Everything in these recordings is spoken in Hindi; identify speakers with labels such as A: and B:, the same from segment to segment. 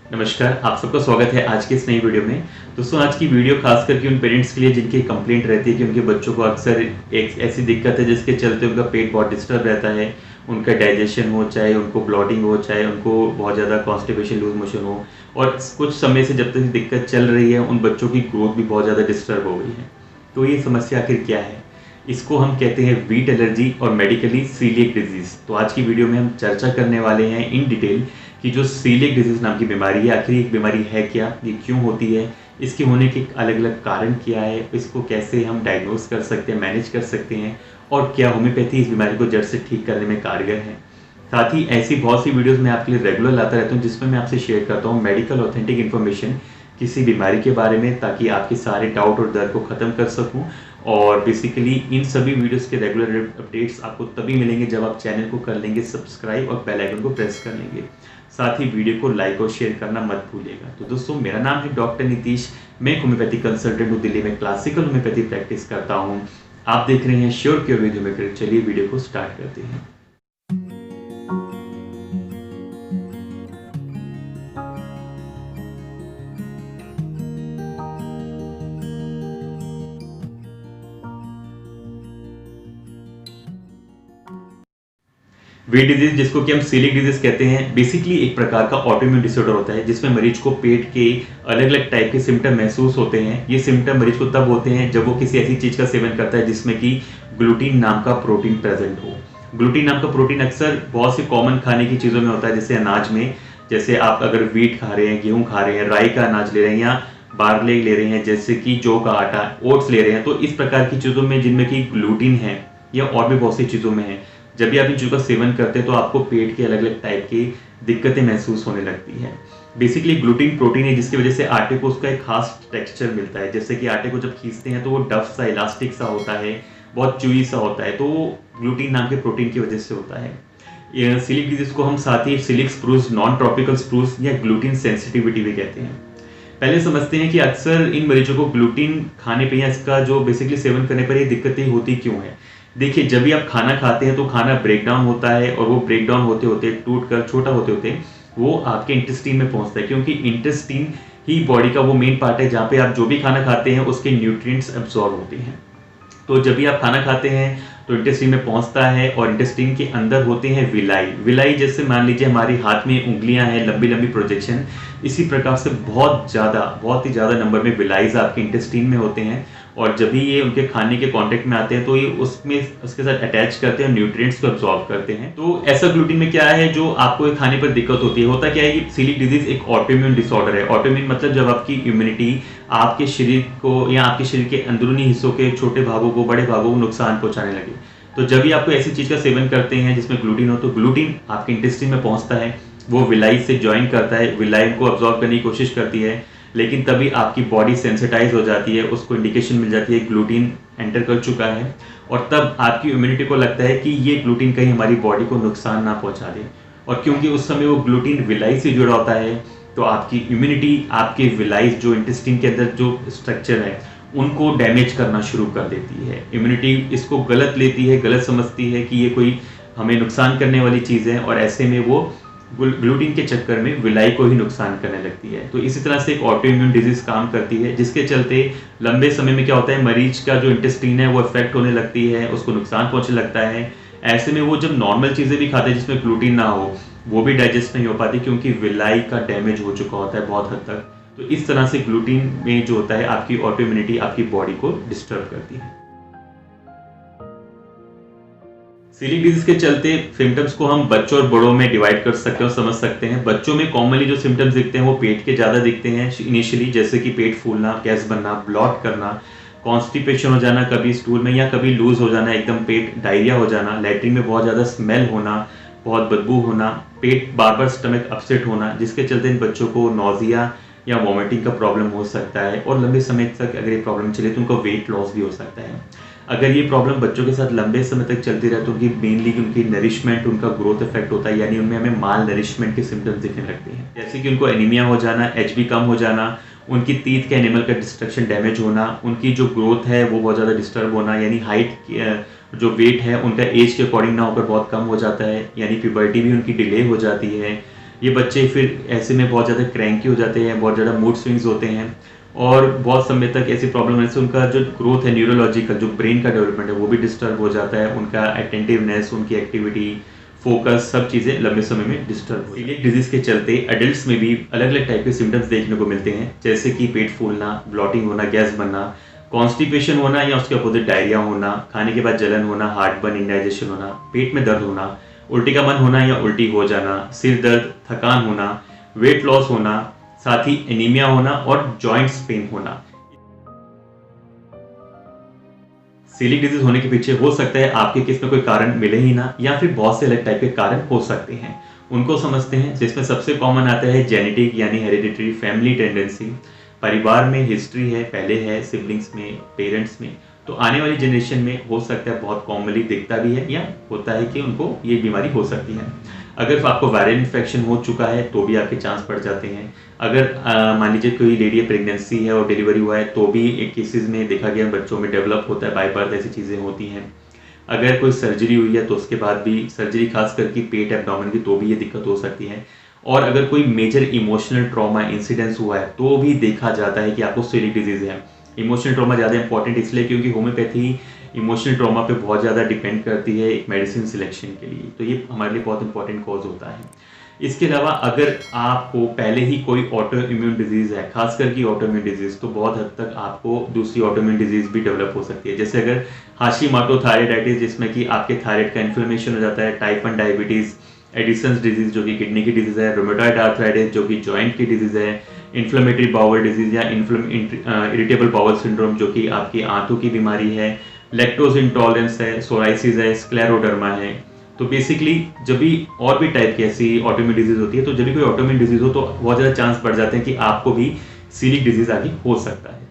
A: नमस्कार, आप सबका स्वागत है आज के इस नई वीडियो में। दोस्तों आज की वीडियो खास करके उन पेरेंट्स के लिए जिनकी कंप्लेंट रहती है कि उनके बच्चों को अक्सर एक ऐसी दिक्कत है जिसके चलते उनका पेट बहुत डिस्टर्ब रहता है। उनका डाइजेशन हो, चाहे उनको ब्लॉटिंग हो, चाहे उनको बहुत ज़्यादा कॉन्स्टिपेशन, लूज मोशन हो, और कुछ समय से जब तक ये दिक्कत चल रही है उन बच्चों की ग्रोथ भी बहुत ज़्यादा डिस्टर्ब हो गई है। तो ये समस्या आखिर क्या है? इसको हम कहते हैं वीट एलर्जी और मेडिकली सीलिएक डिजीज़। तो आज की वीडियो में हम चर्चा करने वाले हैं इन डिटेल कि जो सीलिएक डिजीज़ नाम की बीमारी है, आखिर ये बीमारी है क्या, ये क्यों होती है, इसके होने के अलग अलग कारण क्या है, इसको कैसे हम डायग्नोस कर सकते हैं, मैनेज कर सकते हैं, और क्या होम्योपैथी इस बीमारी को जड़ से ठीक करने में कारगर है। साथ ही ऐसी बहुत सी वीडियोस मैं आपके लिए रेगुलर लाता रहता हूँ जिसमें मैं आपसे शेयर करता हूँ मेडिकल ऑथेंटिक इन्फॉर्मेशन किसी बीमारी के बारे में, ताकि आपके सारे डाउट और डर को ख़त्म कर सकूं। और बेसिकली इन सभी वीडियोस के रेगुलर अपडेट्स आपको तभी मिलेंगे जब आप चैनल को कर लेंगे सब्सक्राइब और बेल आइकन को प्रेस कर लेंगे। साथ ही वीडियो को लाइक और शेयर करना मत भूलिएगा। तो दोस्तों, मेरा नाम है डॉक्टर नीतीश, मैं होम्योपैथी कंसल्टेंट हूँ, दिल्ली में क्लासिकल होम्योपैथी प्रैक्टिस करता हूँ। आप देख रहे हैं श्योर क्योर विद होम्योपैथी। चलिए वीडियो को स्टार्ट करते हैं। वीट डिजीज, जिसको कि हम सीलिक डिजीज कहते हैं, बेसिकली एक प्रकार का ऑटोइम्यून डिसऑर्डर होता है जिसमें मरीज को पेट के अलग अलग टाइप के सिम्टम महसूस होते हैं। ये सिम्टम मरीज को तब होते हैं जब वो किसी ऐसी चीज का सेवन करता है जिसमें कि ग्लूटीन नाम का प्रोटीन प्रेजेंट हो। ग्लूटीन नाम का प्रोटीन अक्सर बहुत सी कॉमन खाने की चीजों में होता है, जैसे अनाज में, जैसे आप अगर व्हीट खा रहे हैं, गेहूं खा रहे हैं, राई का अनाज ले रहे हैं, या बार्ले ले रहे हैं जैसे कि जौ का आटा, ओट्स ले रहे हैं, तो इस प्रकार की चीजों में जिनमें कि ग्लूटीन है, या और भी बहुत सी चीजों में है, जब भी आप इन चीज़ों का सेवन करते हैं तो आपको पेट के अलग अलग टाइप की दिक्कतें महसूस होने लगती हैं। बेसिकली ग्लूटीन प्रोटीन है जिसकी वजह से आटे को उसका एक खास टेक्सचर मिलता है। जैसे कि आटे को जब खींचते हैं तो वो डफ सा, इलास्टिक सा होता है, बहुत च्यूई सा होता है, तो वो ग्लूटीन नाम के प्रोटीन की वजह से होता है। ये सिलिक डिजीज को हम साथ ही सिलिक स्प्रूस, नॉन ट्रॉपिकल स्प्रूस या ग्लूटीन सेंसिटिविटी भी कहते हैं। पहले समझते हैं कि अक्सर इन मरीजों को ग्लूटीन खाने पे या इसका जो बेसिकली सेवन करने पर ये दिक्कतें होती क्यों है। देखिए, जब भी आप खाना खाते हैं तो खाना ब्रेक डाउन होता है, और वो ब्रेक डाउन होते होते, टूट कर छोटा होते होते वो आपके इंटेस्टीन में पहुंचता है, क्योंकि इंटेस्टीन ही बॉडी का वो मेन पार्ट है जहाँ पे आप जो भी खाना खाते हैं उसके न्यूट्रिएंट्स एब्जॉर्ब होते हैं। तो जब भी आप खाना खाते हैं तो इंटेस्टीन में पहुंचता है, और इंटेस्टीन के अंदर होते हैं विलाई। विलाई जैसे मान लीजिए हमारे हाथ में उंगलियां हैं, लंबी लंबी प्रोजेक्शन, इसी प्रकार से बहुत ही ज़्यादा नंबर में विलाईज आपके इंटेस्टीन में होते हैं। और जब भी ये उनके खाने के कांटेक्ट में आते हैं तो ये उसमें उसके साथ अटैच करते हैं, न्यूट्रिएंट्स को एब्जॉर्ब करते हैं। तो ऐसा ग्लूटीन में क्या है जो आपको खाने पर दिक्कत होती है, होता क्या है कि सीलिक डिजीज एक ऑटोइम्यून डिसऑर्डर है। ऑटोइम्यून मतलब जब आपकी इम्यूनिटी आपके शरीर को या आपके शरीर के अंदरूनी हिस्सों के छोटे भागों को, बड़े भागों को नुकसान पहुंचाने लगे। तो जब भी आपको ऐसी चीज का सेवन करते हैं जिसमें ग्लूटीन हो, तो ग्लूटीन आपके इंटेस्टाइन में पहुंचता है, वो विलाई से ज्वाइन करता है, विलाई को अब्जॉर्ब करने की कोशिश करती है, लेकिन तभी आपकी बॉडी सेंसिटाइज हो जाती है, उसको इंडिकेशन मिल जाती है ग्लूटीन एंटर कर चुका है, और तब आपकी इम्यूनिटी को लगता है कि ये ग्लूटीन कहीं हमारी बॉडी को नुकसान ना पहुंचा दे। और क्योंकि उस समय वो ग्लूटीन विलाई से जुड़ा होता है, तो आपकी इम्यूनिटी आपके विलाइज जो इंटेस्टाइन के अंदर जो स्ट्रक्चर है उनको डैमेज करना शुरू कर देती है। इम्यूनिटी इसको गलत लेती है, गलत समझती है कि ये कोई हमें नुकसान करने वाली चीज़ है, और ऐसे में वो ग्लूटीन के चक्कर में विलाई को ही नुकसान करने लगती है। तो इसी तरह से एक ऑटोइम्यून डिजीज काम करती है, जिसके चलते लंबे समय में क्या होता है, मरीज का जो इंटेस्टाइन है वो इफेक्ट होने लगती है, उसको नुकसान पहुंचने लगता है। ऐसे में वो जब नॉर्मल चीज़ें भी खाते हैं जिसमें ग्लूटीन ना हो, वो भी डाइजेस्ट नहीं हो पाती, क्योंकि विलाई का डैमेज हो चुका होता है बहुत हद तक। तो इस तरह से ग्लूटीन में जो होता है आपकी ऑटोइम्यूनिटी आपकी बॉडी को डिस्टर्ब करती है। सीलिक डिजीज के चलते सिम्टम्स को हम बच्चों और बड़ों में डिवाइड कर सकते हैं और समझ सकते हैं। बच्चों में कॉमनली जो सिम्टम्स दिखते हैं वो पेट के ज़्यादा दिखते हैं इनिशियली, जैसे कि पेट फूलना, गैस बनना, ब्लॉट करना, कॉन्स्टिपेशन हो जाना कभी स्टूल में, या कभी लूज हो जाना, एकदम पेट डायरिया हो जाना, लैट्रिन में बहुत ज़्यादा स्मेल होना, बहुत बदबू होना, पेट बार बार स्टमक अपसेट होना, जिसके चलते इन बच्चों को नोजिया या वॉमिटिंग का प्रॉब्लम हो सकता है, और लंबे समय तक अगर ये प्रॉब्लम चले तो उनका वेट लॉस भी हो सकता है। अगर ये प्रॉब्लम बच्चों के साथ लंबे समय तक चलती रहे तो उनकी मेनली उनकी नरिशमेंट, उनका ग्रोथ इफेक्ट होता है, यानी उनमें हमें माल नरिशमेंट के सिम्टम्स दिखने लगते हैं, जैसे कि उनको एनीमिया हो जाना, एचबी कम हो जाना, उनकी टीथ के एनिमल का डिस्ट्रक्शन, डैमेज होना, उनकी जो ग्रोथ है वो बहुत ज़्यादा डिस्टर्ब होना, यानी हाइट जो वेट है उनका एज के अकॉर्डिंग ना होकर बहुत कम हो जाता है, यानी प्यूबर्टी भी उनकी डिले हो जाती है, ये बच्चे फिर ऐसे में बहुत ज़्यादा क्रैंकी हो जाते हैं, बहुत ज़्यादा मूड स्विंग्स होते हैं और बहुत समय तक ऐसी प्रॉब्लम होने से उनका जो ग्रोथ है न्यूरोलॉजिकल, जो ब्रेन का डेवलपमेंट है वो भी डिस्टर्ब हो जाता है, उनका अटेंटिवनेस, उनकी एक्टिविटी, फोकस, सब चीज़ें लंबे समय में डिस्टर्ब हो। सीलिएक डिजीज के चलते एडल्ट्स में भी अलग अलग टाइप के सिम्टम्स देखने को मिलते हैं, जैसे कि पेट फूलना, ब्लॉटिंग होना, गैस बनना, कॉन्स्टिपेशन होना या उसके अपोजिट डायरिया होना, खाने के बाद जलन होना, हार्ट बर्न, इंडाइजेशन होना, पेट में दर्द होना, उल्टी का मन होना या उल्टी हो जाना, सिर दर्द, थकान होना, वेट लॉस होना, साथ ही एनीमिया होना और जॉइंट्स पेन होना। सीलिक डिजीज होने के पीछे हो सकता है आपके केस में कोई कारण मिले ही ना, या फिर बहुत से अलग टाइप के कारण हो सकते हैं। उनको समझते हैं, जिसमें सबसे कॉमन आता है जेनेटिक यानी हेरिडिटरी फैमिली टेंडेंसी। परिवार में हिस्ट्री है, पहले है सिबलिंग्स में, पेरेंट्स में, तो आने वाली जनरेशन में हो सकता है बहुत कॉमनली दिखता भी है या होता है कि उनको ये बीमारी हो सकती है। अगर आपको वायरल इन्फेक्शन हो चुका है तो भी आपके चांस बढ़ जाते हैं। अगर मान लीजिए कोई लेडी प्रेगनेंसी है और डिलीवरी हुआ है तो भी एक केसेस में देखा गया बच्चों में डेवलप होता है, बाय बर्थ ऐसी चीज़ें होती हैं। अगर कोई सर्जरी हुई है तो उसके बाद भी, सर्जरी खास करके पेट एब्डोमेन की, तो भी ये दिक्कत हो सकती है। और अगर कोई मेजर इमोशनल ट्रॉमा इंसिडेंस हुआ है तो भी देखा जाता है कि आपको सीलिक डिजीज है। इमोशनल ट्रॉमा ज़्यादा इंपॉर्टेंट इसलिए क्योंकि होम्योपैथी इमोशनल ट्रॉमा पे बहुत ज़्यादा डिपेंड करती है एक मेडिसिन सिलेक्शन के लिए, तो ये हमारे लिए बहुत इंपॉर्टेंट कॉज होता है। इसके अलावा अगर आपको पहले ही कोई ऑटो इम्यून डिजीज़ है, खास करके ऑटो इम्यून डिजीज़, तो बहुत हद तक आपको दूसरी ऑटो इम्यून डिजीज़ भी डेवलप हो सकती है। जैसे अगर हाशिमोटो थायराइडाइटिस, जिसमें कि आपके थायराइड का इन्फ्लेमेशन हो जाता है, टाइप 1 डायबिटीज़, एडिसन्स डिजीज़ जो कि किडनी की डिजीज़ है, रोमेटॉइड आर्थराइटिस जो कि जॉइंट की डिजीज़ है, इन्फ्लेमेटरी बाउल डिजीज़ या इरिटेबल बाउल सिंड्रोम जो कि आपकी आंतों की बीमारी है, लैक्टोज इंटॉलरेंस है, सोराइसिस है, स्क्लेरोडर्मा है। तो बेसिकली जब भी और भी टाइप की ऐसी ऑटोइम्यून डिजीज होती है, तो जब भी कोई ऑटोइम्यून डिजीज हो तो बहुत ज़्यादा चांस बढ़ जाते हैं कि आपको भी सीलिक डिजीज आगे हो सकता है।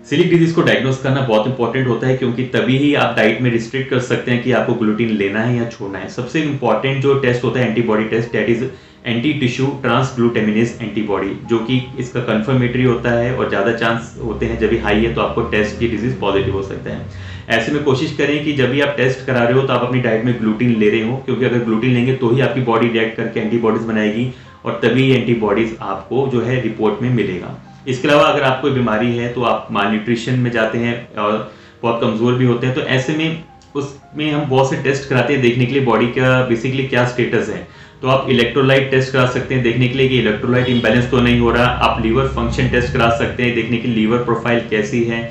A: सीलिक डिजीज को डायग्नोस करना बहुत इंपॉर्टेंट होता है क्योंकि तभी ही आप डाइट में रिस्ट्रिक्ट कर सकते हैं कि आपको ग्लूटीन लेना है या छोड़ना है। सबसे इंपॉर्टेंट जो टेस्ट होता है antibody test, that is anti tissue transglutaminase antibody, जो कि इसका कंफर्मेटरी होता है और ज़्यादा चांस होते हैं जब भी हाई है तो आपको टेस्ट की डिजीज पॉजिटिव हो सकता है। ऐसे में कोशिश करें कि जब भी आप टेस्ट करा रहे हो तो आप अपनी डाइट में ग्लूटीन ले रहे हो, क्योंकि अगर ग्लूटीन लेंगे तो ही आपकी बॉडी रिएक्ट करके एंटीबॉडीज बनाएगी और तभी एंटीबॉडीज आपको जो है रिपोर्ट में मिलेगा। इसके अलावा अगर आपको बीमारी है तो आप माल न्यूट्रिशन में जाते हैं और बहुत कमज़ोर भी होते हैं, तो ऐसे में उसमें हम बहुत से टेस्ट कराते हैं देखने के लिए बॉडी का बेसिकली क्या स्टेटस है। तो आप इलेक्ट्रोलाइट टेस्ट करा सकते हैं देखने के लिए कि इलेक्ट्रोलाइट इम्बैलेंस तो नहीं हो रहा। आप लीवर फंक्शन टेस्ट करा सकते हैं देखने के लिए लीवर प्रोफाइल कैसी है।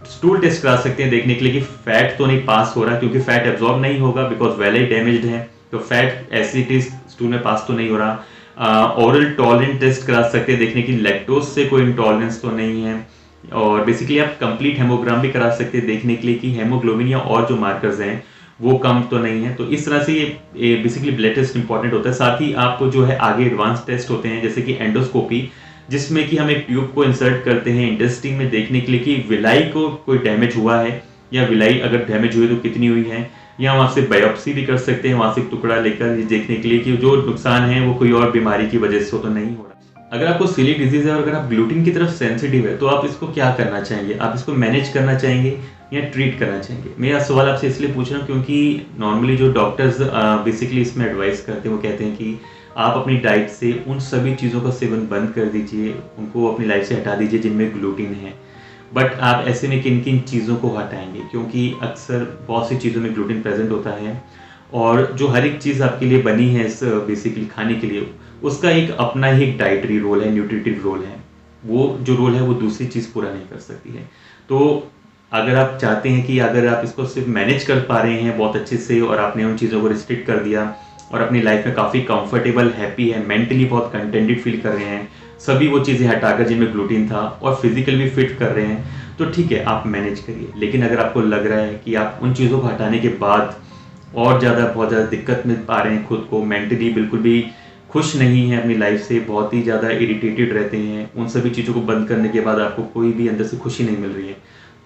A: स्टूल टेस्ट करा सकते हैं देखने के लिए कि फैट तो नहीं पास हो रहा, क्योंकि फैट एब्जॉर्ब नहीं होगा बिकॉज वेल डैमेज्ड है, तो फैट एसिड स्टूल में पास तो नहीं हो रहा। ओरल टॉलरेंस टेस्ट करा सकते हैं देखने की लैक्टोज से कोई इंटॉलरेंस तो नहीं है। और बेसिकली आप कंप्लीट हेमोग्राम भी करा सकते हैं देखने के लिए कि हेमोग्लोबिन या और जो मार्कर्स हैं वो कम तो नहीं है। तो इस तरह से ये बेसिकली ब्लड टेस्ट इंपॉर्टेंट होता है। साथ ही आपको जो है आगे एडवांस टेस्ट होते हैं जैसे कि एंडोस्कोपी, जिसमें कि हम एक ट्यूब को इंसर्ट करते हैं इंटेस्टाइन में देखने के लिए कि विलाई को कोई डैमेज हुआ है या विलाई अगर डैमेज हुई तो कितनी हुई है, या वहाँ से बायोप्सी भी कर सकते हैं, वहाँ से टुकड़ा लेकर देखने के लिए कि जो नुकसान है वो कोई और बीमारी की वजह से तो नहीं हो रहा। अगर आपको सीलिक डिजीज है और अगर आप ग्लूटीन की तरफ सेंसिटिव है तो आप इसको क्या करना चाहेंगे? आप इसको मैनेज करना चाहेंगे या ट्रीट करना चाहेंगे? मेरा सवाल आपसे इसलिए पूछ रहा हूँ क्योंकि नॉर्मली जो डॉक्टर्स बेसिकली इसमें एडवाइस करते हैं वो कहते हैं कि आप अपनी डाइट से उन सभी चीज़ों का सेवन बंद कर दीजिए, उनको अपनी लाइफ से हटा दीजिए जिनमें ग्लूटीन है। बट आप ऐसे में किन किन चीज़ों को हटाएंगे? क्योंकि अक्सर बहुत सी चीज़ों में ग्लूटीन प्रेजेंट होता है और जो हर एक चीज़ आपके लिए बनी है इस बेसिकली खाने के लिए, उसका एक अपना ही एक डाइटरी रोल है, न्यूट्रिटिव रोल है। वो जो रोल है वो दूसरी चीज़ पूरा नहीं कर सकती है। तो अगर आप चाहते हैं कि अगर आप इसको सिर्फ मैनेज कर पा रहे हैं बहुत अच्छे से और आपने उन चीज़ों को रिस्ट्रिक्ट कर दिया और अपनी लाइफ में काफ़ी कंफर्टेबल, हैप्पी है, मेंटली बहुत कंटेंटेड फील कर रहे हैं, सभी वो चीज़ें हटाकर जिनमें ग्लूटीन था और फिजिकल भी फिट कर रहे हैं, तो ठीक है आप मैनेज करिए। लेकिन अगर आपको लग रहा है कि आप उन चीज़ों को हटाने के बाद और बहुत ज़्यादा दिक्कत में पा रहे हैं खुद को, मेंटली बिल्कुल भी खुश नहीं है अपनी लाइफ से, बहुत ही ज़्यादा इरिटेटेड रहते हैं, उन सभी चीज़ों को बंद करने के बाद आपको कोई भी अंदर से खुशी नहीं मिल रही है,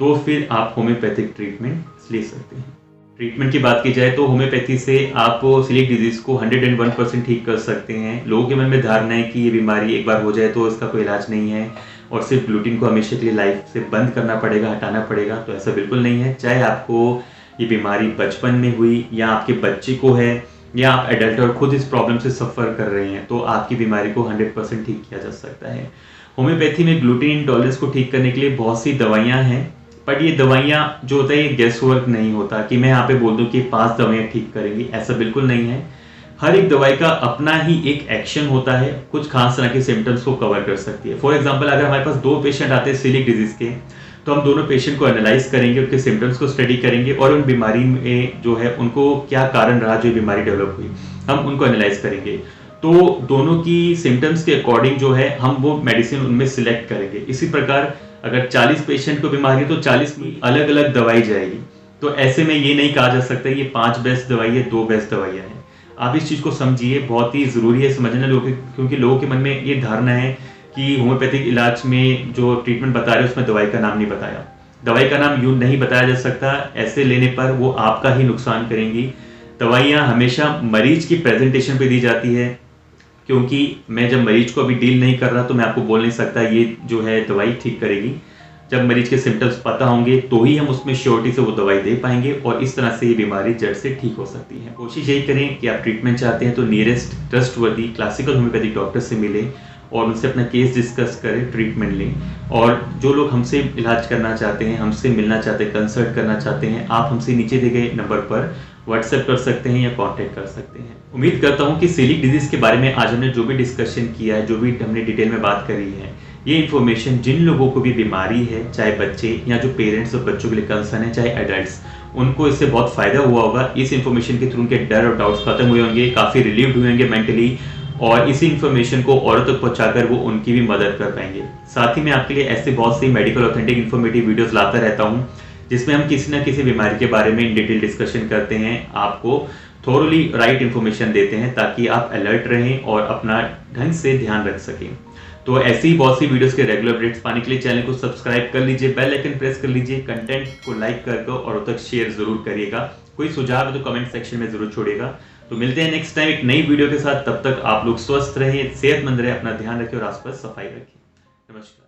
A: तो फिर आप होम्योपैथिक ट्रीटमेंट ले सकते हैं। ट्रीटमेंट की बात की जाए तो होम्योपैथी से आप सीलिक डिजीज़ को 101% ठीक कर सकते हैं। लोगों के मन में धारणा है कि ये बीमारी एक बार हो जाए तो इसका कोई इलाज नहीं है और सिर्फ ग्लूटीन को हमेशा के लिए लाइफ से बंद करना पड़ेगा, हटाना पड़ेगा, तो ऐसा बिल्कुल नहीं है। चाहे आपको ये बीमारी बचपन में हुई या आपके बच्चे को है या आप एडल्ट और खुद इस प्रॉब्लम से सफ़र कर रहे हैं, तो आपकी बीमारी को 100% ठीक किया जा सकता है। होम्योपैथी में ग्लूटेन इंटॉलरेंस को ठीक करने के लिए बहुत सी दवाइयाँ हैं, बट ये दवाइयाँ जो होता है ये गेस वर्क नहीं होता कि मैं यहाँ पे बोल दूँ कि 5 दवाइयाँ ठीक करेंगी, ऐसा बिल्कुल नहीं है। हर एक दवाई का अपना ही एक एक्शन होता है, कुछ खास तरह के सिम्टम्स को कवर कर सकती है। फॉर एग्जाम्पल, अगर हमारे पास 2 पेशेंट आते हैं सीलिक डिजीज के, तो हम दोनों पेशेंट को एनालाइज करेंगे, उनके सिम्टम्स को स्टडी करेंगे और उन बीमारी में जो है उनको क्या कारण रहा जो बीमारी डेवलप हुई, हम उनको एनालाइज करेंगे। तो दोनों की सिम्टम्स के अकॉर्डिंग जो है हम वो मेडिसिन उनमें सिलेक्ट करेंगे। इसी प्रकार अगर 40 पेशेंट को बीमारी है तो 40 की अलग अलग दवाई जाएगी। तो ऐसे में ये नहीं कहा जा सकता ये 5 बेस्ट दवाई है, 2 बेस्ट दवाइयाँ हैं। आप इस चीज़ को समझिए, बहुत ही ज़रूरी है समझना क्योंकि लोगों के मन में ये धारणा है कि होम्योपैथिक इलाज में जो ट्रीटमेंट बता रहे हैं उसमें दवाई का नाम नहीं बताया। दवाई का नाम यूँ नहीं बताया जा सकता, ऐसे लेने पर वो आपका ही नुकसान करेंगी। दवाइयाँ हमेशा मरीज की प्रेजेंटेशन पे दी जाती है, क्योंकि मैं जब मरीज को अभी डील नहीं कर रहा तो मैं आपको बोल नहीं सकता ये जो है दवाई ठीक करेगी। जब मरीज के सिम्टम्स पता होंगे तो ही हम उसमें श्योरिटी से वो दवाई दे पाएंगे और इस तरह से ये बीमारी जड़ से ठीक हो सकती है। कोशिश यही करें कि आप ट्रीटमेंट चाहते हैं तो nearest trustworthy classical homeopathic doctor से मिलें और उनसे अपना केस डिस्कस करें, ट्रीटमेंट लें। और जो लोग हमसे इलाज करना चाहते हैं, हमसे मिलना चाहते हैं, कंसल्ट करना चाहते हैं, आप हमसे नीचे दिए गए नंबर पर व्हाट्सएप कर सकते हैं या कांटेक्ट कर सकते हैं। उम्मीद करता हूं कि सीलिक डिजीज के बारे में आज हमने जो भी डिस्कशन किया है, जो भी हमने डिटेल में बात करी है, ये इन्फॉर्मेशन जिन लोगों को भी बीमारी है, चाहे बच्चे या जो पेरेंट्स और बच्चों के लिए कंसर्न है, चाहे एडल्ट्स, उनको इससे बहुत फायदा हुआ होगा। इस इन्फॉर्मेशन के थ्रू उनके डर और डाउट्स खत्म हुए होंगे, काफ़ी रिलीव्ड हुए होंगे मेंटली, और इसी इन्फॉर्मेशन को औरों तक पहुंचाकर वो उनकी भी मदद कर पाएंगे। साथ ही मैं आपके लिए ऐसे बहुत सी मेडिकल ऑथेंटिक इन्फॉर्मेटिव वीडियोस लाता रहता हूं, जिसमें हम किसी न किसी बीमारी के बारे में इन डिटेल डिस्कशन करते हैं, आपको थोरली राइट इन्फॉर्मेशन देते हैं ताकि आप अलर्ट रहें और अपना ढंग से ध्यान रख सकें। तो ऐसी ही बहुत सी वीडियोस के रेगुलर अपडेट्स पाने के लिए चैनल को सब्सक्राइब कर लीजिए, बेल आइकन प्रेस कर लीजिए, कंटेंट को लाइक करके औरों तक शेयर जरूर करिएगा। कोई सुझाव है तो कमेंट सेक्शन में जरूर छोड़िएगा। तो मिलते हैं नेक्स्ट टाइम एक नई वीडियो के साथ। तब तक आप लोग स्वस्थ रहें, सेहतमंद रहें, अपना ध्यान रखें और आसपास सफाई रखें। नमस्कार।